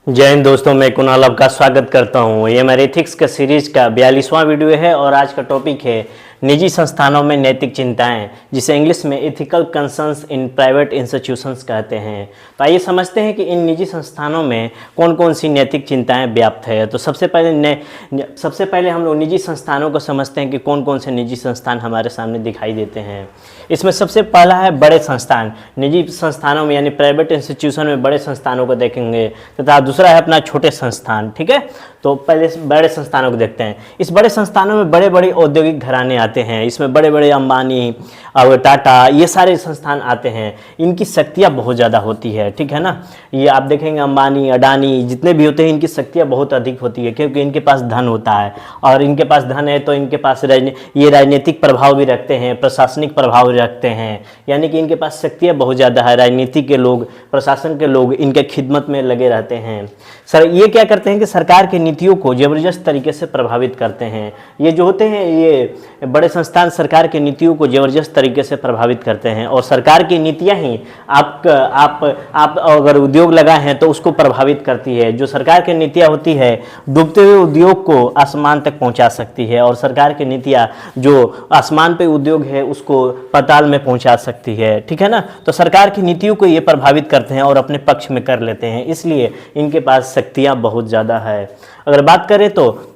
जय हिंद दोस्तों, मैं कुणाल आपका स्वागत करता हूं। ये मेरे एथिक्स का सीरीज का 42वां वीडियो है और आज का टॉपिक है निजी संस्थानों में नैतिक चिंताएं, जिसे इंग्लिश में ethical concerns in private institutions कहते हैं। तो आइए समझते हैं कि इन निजी संस्थानों में कौन कौन सी नैतिक चिंताएं व्याप्त है। तो सबसे पहले हम लोग निजी संस्थानों को समझते हैं कि कौन कौन से निजी संस्थान हमारे सामने दिखाई देते हैं। इसमें सबसे पहला है बड़े संस्थान। निजी संस्थानों में यानी प्राइवेट इंस्टीट्यूशन में बड़े संस्थानों को देखेंगे, तथा दूसरा है अपना छोटे संस्थान। ठीक है, तो पहले बड़े संस्थानों को देखते हैं। इस बड़े संस्थानों में बड़े बड़े औद्योगिक घराने आते हैं। इसमें बड़े बड़े अंबानी और टाटा, ये सारे संस्थान आते हैं। इनकी शक्तियाँ बहुत ज़्यादा होती है। ठीक है ना, ये आप देखेंगे अंबानी, अडानी जितने भी होते हैं, इनकी शक्तियाँ बहुत अधिक होती है, क्योंकि इनके पास धन होता है। और इनके पास धन है तो इनके पास ये राजनीतिक प्रभाव भी रखते हैं, प्रशासनिक प्रभाव रखते हैं, यानी कि इनके पास शक्तियाँ बहुत ज़्यादा है। राजनीति के लोग, प्रशासन के लोग इनके खिदमत में लगे रहते हैं। सर ये क्या करते हैं कि सरकार की नीतियों को ज़बरदस्त तरीके से प्रभावित करते हैं। ये जो होते हैं, ये बड़े संस्थान सरकार की नीतियों को ज़बरदस्त तरीके से प्रभावित करते हैं, और सरकार की नीतियां ही आप अगर उद्योग लगाए हैं तो उसको प्रभावित करती है। जो सरकार की नीतियां होती है, डूबते हुए उद्योग को आसमान तक पहुंचा सकती है, और सरकार की नीतियां जो आसमान पे उद्योग है उसको पाताल में पहुंचा सकती है। ठीक है ना, तो सरकार की नीतियों को ये प्रभावित करते हैं और अपने पक्ष में कर लेते हैं, इसलिए इनके पास शक्तियाँ बहुत ज़्यादा है। अगर बात करें तो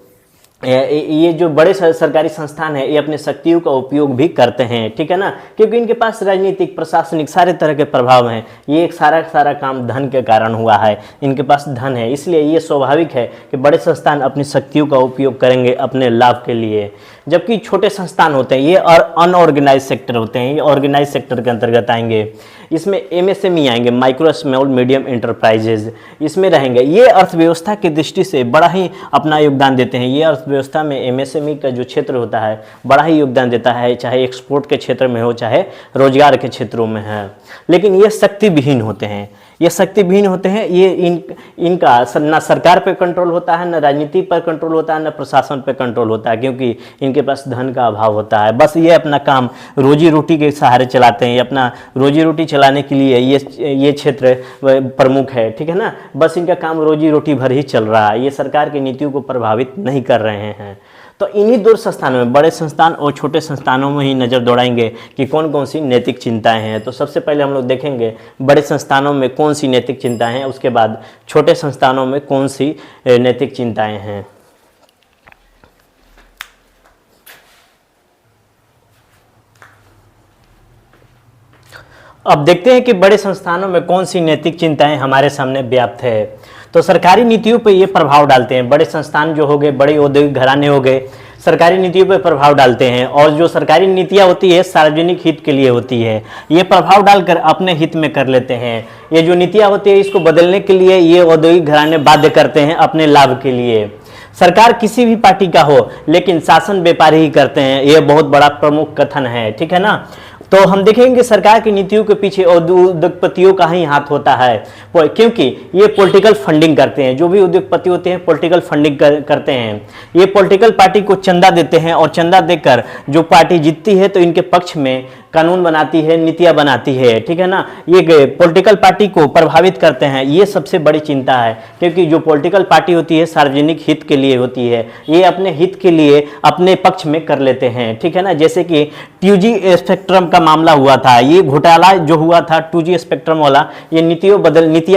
ये जो बड़े सरकारी संस्थान है, ये अपने शक्तियों का उपयोग भी करते हैं। ठीक है ना, क्योंकि इनके पास राजनीतिक, प्रशासनिक सारे तरह के प्रभाव हैं। ये एक सारा काम धन के कारण हुआ है। इनके पास धन है, इसलिए ये स्वाभाविक है कि बड़े संस्थान अपनी शक्तियों का उपयोग करेंगे अपने लाभ के लिए। जबकि छोटे संस्थान होते हैं, ये अनऑर्गेनाइज सेक्टर होते हैं, ये ऑर्गेनाइज सेक्टर के अंतर्गत आएंगे। इसमें एमएसएमई आएंगे, माइक्रो स्मॉल मीडियम एंटरप्राइजेज, इसमें रहेंगे। ये अर्थव्यवस्था की दृष्टि से बड़ा ही अपना योगदान देते हैं। ये अर्थव्यवस्था में एमएसएमई का जो क्षेत्र होता है बड़ा ही योगदान देता है, चाहे एक्सपोर्ट के क्षेत्र में हो, चाहे रोजगार के क्षेत्रों में है। लेकिन ये शक्ति विहीन होते हैं, ये शक्ति विहीन होते हैं। ये इनका ना सरकार पे कंट्रोल होता है, ना राजनीति पर कंट्रोल होता है, ना प्रशासन पे कंट्रोल होता है, क्योंकि इनके पास धन का अभाव होता है। बस ये अपना काम रोजी रोटी के सहारे चलाते हैं। ये अपना रोजी रोटी चलाने के लिए ये क्षेत्र प्रमुख है। ठीक है ना, बस इनका काम रोजी रोटी भर ही चल रहा है, ये सरकार की नीतियों को प्रभावित नहीं कर रहे हैं। तो इन्हीं दो संस्थानों में, बड़े संस्थान और छोटे संस्थानों में ही नज़र दौड़ाएंगे कि कौन कौन सी नैतिक चिंताएं हैं। तो सबसे पहले हम लोग देखेंगे बड़े संस्थानों में कौन सी नैतिक चिंताएं हैं, उसके बाद छोटे संस्थानों में कौन सी नैतिक चिंताएं हैं। अब देखते हैं कि बड़े संस्थानों में कौन सी नैतिक चिंताएं हमारे सामने व्याप्त है। तो सरकारी नीतियों पर ये प्रभाव डालते हैं। बड़े संस्थान जो हो गए, बड़े औद्योगिक घराने हो गए, सरकारी नीतियों पर प्रभाव डालते हैं, और जो सरकारी नीतियाँ होती है सार्वजनिक हित के लिए होती है। ये प्रभाव डालकर अपने हित में कर लेते हैं। ये जो नीतियाँ होती है इसको बदलने के लिए ये औद्योगिक घराने बाध्य करते हैं अपने लाभ के लिए। सरकार किसी भी पार्टी का हो, लेकिन शासन व्यापारी ही करते हैं, ये बहुत बड़ा प्रमुख कथन है। ठीक है ना, तो हम देखेंगे सरकार की नीतियों के पीछे उद्योगपतियों का ही हाथ होता है, क्योंकि ये पॉलिटिकल फंडिंग करते हैं। जो भी उद्योगपति होते हैं पॉलिटिकल फंडिंग करते हैं। ये पॉलिटिकल पार्टी को चंदा देते हैं, और चंदा देकर जो पार्टी जीतती है तो इनके पक्ष में कानून बनाती है, नीतियाँ बनाती है। ठीक है ना, ये पॉलिटिकल पार्टी को प्रभावित करते हैं। ये सबसे बड़ी चिंता है, क्योंकि जो पॉलिटिकल पार्टी होती है सार्वजनिक हित के लिए होती है। ये अपने हित के लिए अपने पक्ष में कर लेते हैं। ठीक है ना, जैसे कि 2G स्पेक्ट्रम का मामला हुआ था, ये घोटाला जो हुआ था 2G स्पेक्ट्रम वाला, ये नीतियाँ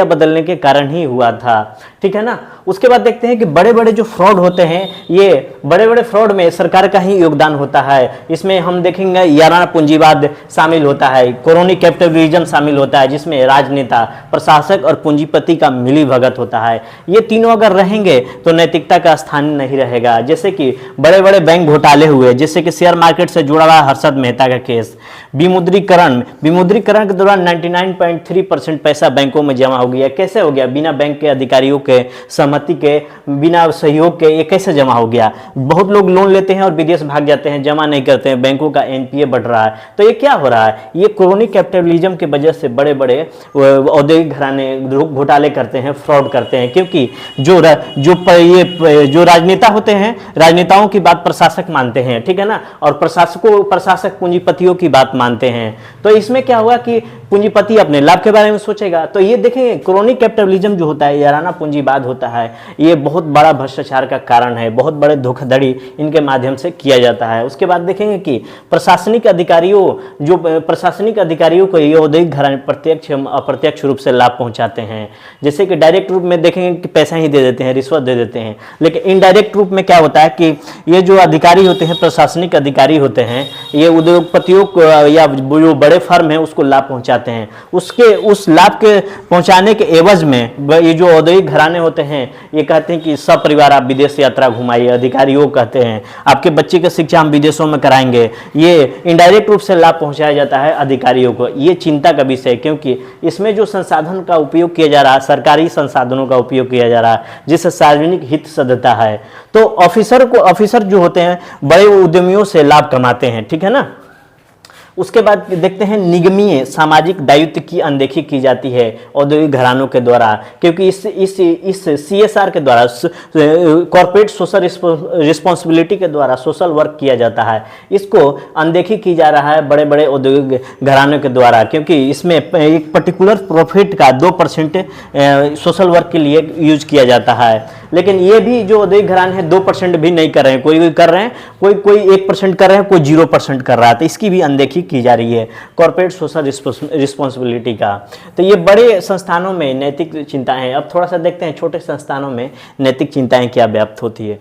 बदलने के कारण ही हुआ था। ठीक है ना, उसके बाद देखते हैं कि बड़े बड़े जो फ्रॉड होते हैं, ये बड़े बड़े फ्रॉड में सरकार का ही योगदान होता है। इसमें हम देखेंगे याराना पूंजीवाद शामिल होता है, क्रोनी कैपिटलिज्म शामिल होता है, जिसमें राजनेता, प्रशासक और पूंजीपति का मिली भगत होता है। ये तीनों अगर रहेंगे तो नैतिकता का स्थान नहीं रहेगा। जैसे कि बड़े बड़े बैंक घोटाले हुए, जैसे कि शेयर मार्केट से जुड़ा हुआ हर्षद मेहता का केस, विमुद्रीकरण के दौरान 99.3% पैसा बैंकों में जमा हो गया। कैसे हो गया? बिना बैंक के अधिकारियों के सहमति के, बिना सहयोग के ये कैसे जमा हो गया? बहुत लोग लोन लेते हैं और विदेश भाग जाते हैं, जमा नहीं करते हैं, बैंकों का एनपीए बढ़ रहा है। तो ये क्या हो रहा है? ये क्रोनी कैपिटलिज्म की वजह से बड़े बड़े औद्योगिक घराने घोटाले करते हैं, फ्रॉड करते हैं, क्योंकि जो राजनेता होते हैं, राजनेताओं की बात प्रशासक मानते हैं। ठीक है ना, और प्रशासक पूंजीपतियों की बात मानते हैं। तो इसमें क्या हुआ कि पूंजीपति अपने लाभ के बारे में सोचेगा। तो ये देखें क्रोनिक कैपिटलिज्म जो होता है, याराना पूंजीवाद होता है, ये बहुत बड़ा भ्रष्टाचार का कारण है, बहुत बड़े धोखाधड़ी इनके माध्यम से किया जाता है। उसके बाद देखेंगे कि प्रशासनिक अधिकारियों को ये औद्योगिक घराने प्रत्यक्ष एवं अप्रत्यक्ष रूप से लाभ पहुंचाते हैं। जैसे कि डायरेक्ट रूप में देखेंगे कि पैसा ही दे देते हैं, रिश्वत दे देते हैं, लेकिन इनडायरेक्ट रूप में क्या होता है कि ये जो अधिकारी होते हैं, प्रशासनिक अधिकारी होते हैं, ये उद्योगपतियों को या जो बड़े फर्म है उसको लाभ पहुंचाते हैं। उस लाभ के पहुंचाने के एवज में ये जो औद्योगिक घराने होते हैं ये कहते हैं कि सब परिवार आप विदेश यात्रा घुमाइए। अधिकारियों कहते हैं आपके बच्चे की शिक्षा हम विदेशों में कराएंगे। ये इनडायरेक्ट रूप से लाभ पहुंचाया जाता है अधिकारियों को। ये चिंता का विषय है, क्योंकि इसमें जो संसाधन का उपयोग किया जा रहा है, सरकारी संसाधनों का उपयोग किया जा रहा है, जिससे सार्वजनिक हित सधता है। तो ऑफिसर जो होते हैं बड़े उद्यमियों से लाभ कमाते हैं, ठीक है ना। उसके बाद देखते हैं निगमीय सामाजिक दायित्व की अनदेखी की जाती है औद्योगिक घरानों के द्वारा, क्योंकि इस CSR के द्वारा, कॉर्पोरेट सोशल रिस्पॉन्सिबिलिटी के द्वारा सोशल वर्क किया जाता है। इसको अनदेखी की जा रहा है बड़े बड़े औद्योगिक घरानों के द्वारा, क्योंकि इसमें एक पर्टिकुलर प्रॉफिट का 2% सोशल वर्क के लिए यूज किया जाता है। लेकिन ये भी जो औद्योगिक घराने हैं 2% भी नहीं कर रहे हैं, कोई कर रहे हैं, कोई 1% कर रहे हैं, कोई 0% कर रहा है। तो इसकी भी अनदेखी की जा रही है कॉर्पोरेट सोशल रिस्पॉन्सिबिलिटी का। तो ये बड़े संस्थानों में नैतिक चिंताएं हैं। अब थोड़ा सा देखते हैं छोटे संस्थानों में नैतिक चिंताएं क्या व्याप्त होती है।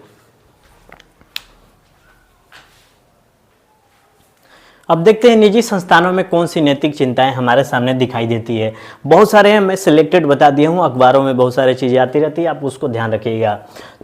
अब देखते हैं निजी संस्थानों में कौन सी नैतिक चिंताएं हमारे सामने दिखाई देती है। बहुत सारे हैं, मैं सिलेक्टेड बता दिया हूँ, अखबारों में बहुत सारी चीज़ें आती रहती है, आप उसको ध्यान रखिएगा।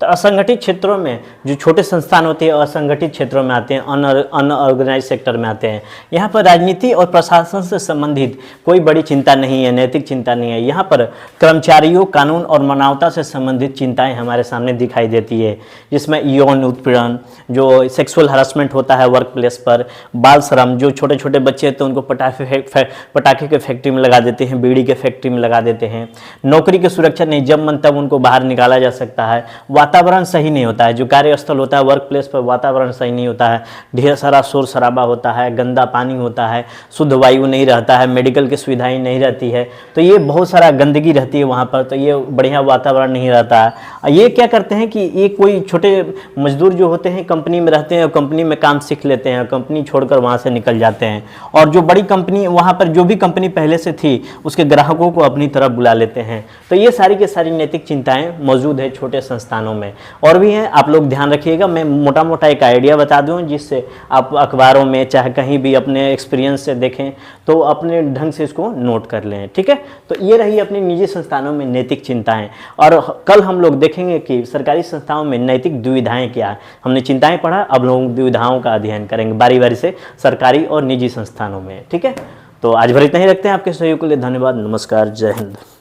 तो असंगठित क्षेत्रों में जो छोटे संस्थान होते हैं असंगठित क्षेत्रों में आते हैं, अनऑर्गेनाइज सेक्टर में आते हैं। यहाँ पर राजनीति और प्रशासन से संबंधित कोई बड़ी चिंता नहीं है, नैतिक चिंता नहीं है। यहाँ पर कर्मचारियों, कानून और मानवता से संबंधित चिंताएँ हमारे सामने दिखाई देती है, जिसमें यौन उत्पीड़न, जो सेक्सुअल हरासमेंट होता है वर्क प्लेस पर, बाल श्रम, जो छोटे छोटे बच्चे हैं तो उनको पटाखे के फैक्ट्री में लगा देते हैं, बीड़ी के फैक्ट्री में लगा देते हैं। नौकरी की सुरक्षा नहीं, जब मन तब उनको बाहर निकाला जा सकता है। वातावरण सही नहीं होता है, जो कार्यस्थल होता है वर्क प्लेस पर वातावरण सही नहीं होता है, ढेर सारा शोर शराबा होता है, गंदा पानी होता है, शुद्ध वायु नहीं रहता है, मेडिकल की सुविधाएं नहीं रहती है, तो ये बहुत सारा गंदगी रहती है वहाँ पर, तो ये बढ़िया वातावरण नहीं रहता है। ये क्या करते हैं कि ये कोई छोटे मजदूर जो होते हैं कंपनी में रहते हैं और कंपनी में काम सीख लेते हैं, कंपनी छोड़कर वहाँ से निकल जाते हैं, और जो बड़ी कंपनी वहाँ पर जो भी कंपनी पहले से थी उसके ग्राहकों को अपनी तरफ बुला लेते हैं। तो ये सारी की सारी नैतिक चिंताएं मौजूद है छोटे संस्थानों में, और भी हैं, आप लोग ध्यान रखिएगा। मैं मोटा मोटा एक आइडिया बता दूं जिससे आप अखबारों में चाहे कहीं भी अपने एक्सपीरियंस से देखें तो अपने ढंग से इसको नोट कर लें, ठीक है। तो ये रही अपनी निजी संस्थानों में नैतिक चिंताएं, और कल हम लोग देखेंगे कि सरकारी संस्थाओं में नैतिक दुविधाएं क्या है। हमने चिंताएं पढ़ा, अब लोग दुविधाओं का अध्ययन करेंगे बारी बारी से सरकारी और निजी संस्थानों में, ठीक है। तो आज भर इतना ही रखते हैं। आपके सहयोग के लिए धन्यवाद। नमस्कार, जय हिंद।